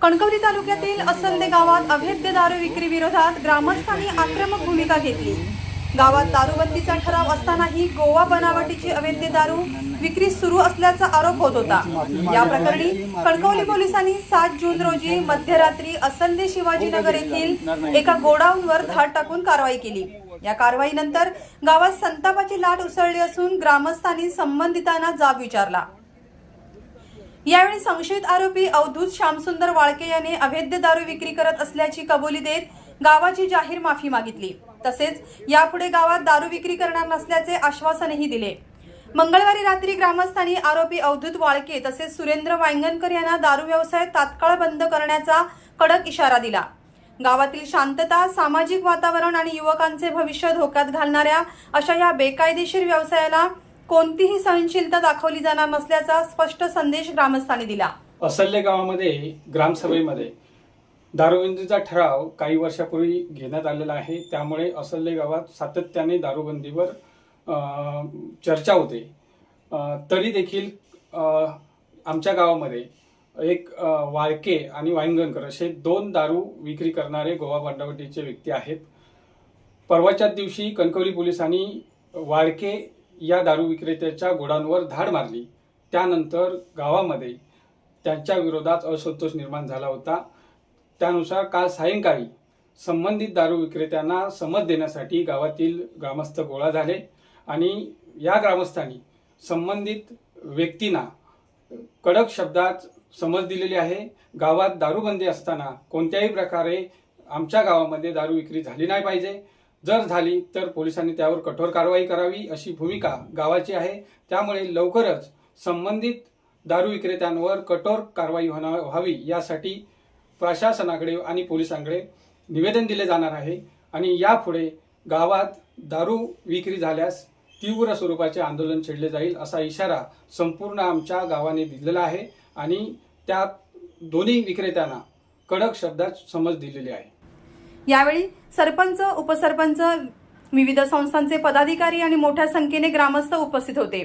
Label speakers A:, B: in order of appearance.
A: कणकवली तालुक्यातील असंदे गावात अवैध दारू विक्री विरोधात ग्रामस्थांनी आक्रमक भूमिका घेतली। गावात दारूबंदीचा ठराव असतानाही गोवा बनावटीची अवैध दारू विक्री सुरू असल्याचा आरोप होत होता। या प्रकरणी कणकवली पोलिसांनी 7 जून रोजी मध्यरात्री असंदे शिवाजीनगर येथील एका गोडाऊनवर धाड टाकून कारवाई केली। या कारवाईनंतर गावात संतापाची लाट उसळली असून ग्रामस्थांनी संबंधितांना जाब विचारला। यावेळी संशयित आरोपी अवधूत श्यामसुंदर वाळके याने अवैध दारू विक्री करत असल्याची कबुली देत गावाची जाहीर माफी मागितली। तसेच यापुढे गावात दारू विक्री करणार नसल्याचे आश्वासनही दिले। मंगळवारी रात्री ग्रामस्थांनी आरोपी अवधूत वाळके तसेच सुरेंद्र वांगणकर यांना दारू व्यवसाय तात्काळ बंद करण्याचा कडक इशारा दिला। गावातील शांतता, सामाजिक वातावरण आणि युवकांचे भविष्य धोक्यात घालणाऱ्या अशा या बेकायदेशीर व्यवसायाला कोणतीही सहनशीलता दाखवली जाणार नसल्याचा स्पष्ट संदेश ग्रामस्थांनी दिला।
B: असल्ले गावामध्ये ग्रामसभेमध्ये दारूबंदीचा ठराव काही वर्षापूर्वी घेण्यात आलेला आहे। त्यामुळे असल्ले गावात सातत्याने दारूबंदीवर चर्चा होते। तरी देखील आमच्या गावामध्ये एक वाळके आणि वांगणकर असे 2 दारू विक्री करणारे गोवा बनावटीचे व्यक्ती आहेत। परवाच्या दिवशी कणकवली पोलिसांनी वाळके या दारू विक्रेत्याच्या गोडाऊनवर धाड मारली। त्यानंतर गावामध्ये त्यांच्या विरोधात असंतोष निर्माण झाला होता। त्यानुसार काल सायंकाळी संबंधित दारू विक्रेत्यांना समज देण्यासाठी गावातील ग्रामस्थ गोळा झाले आणि या ग्रामस्थांनी संबंधित व्यक्तींना कडक शब्दात समज दिलेली आहे। गावात दारूबंदी असताना कोणत्याही प्रकारे आमच्या गावामध्ये दारू विक्री झाली नाही पाहिजे। जर झाली तर पोलिसांनी त्यावर कठोर कारवाई करावी अशी भूमिका गावाची आहे। त्यामुळे लवकरच संबंधित दारू विक्रेत्यांवर कठोर कारवाई व्हावी यासाठी प्रशासनाकडे आणि पोलिसांकडे निवेदन दिले जाणार आहे आणि यापुढे गावात दारू विक्री झाल्यास तीव्र स्वरूपाचे आंदोलन छेडले जाईल असा इशारा संपूर्ण आमच्या गावाने दिलेला आहे आणि त्या दोन्ही विक्रेत्यांना कडक शब्दात समज दिलेली आहे।
A: यावेळी सरपंच, उपसरपंच, विविध संस्थांचे पदाधिकारी आणि मोठ्या संख्येने ग्रामस्थ उपस्थित होते।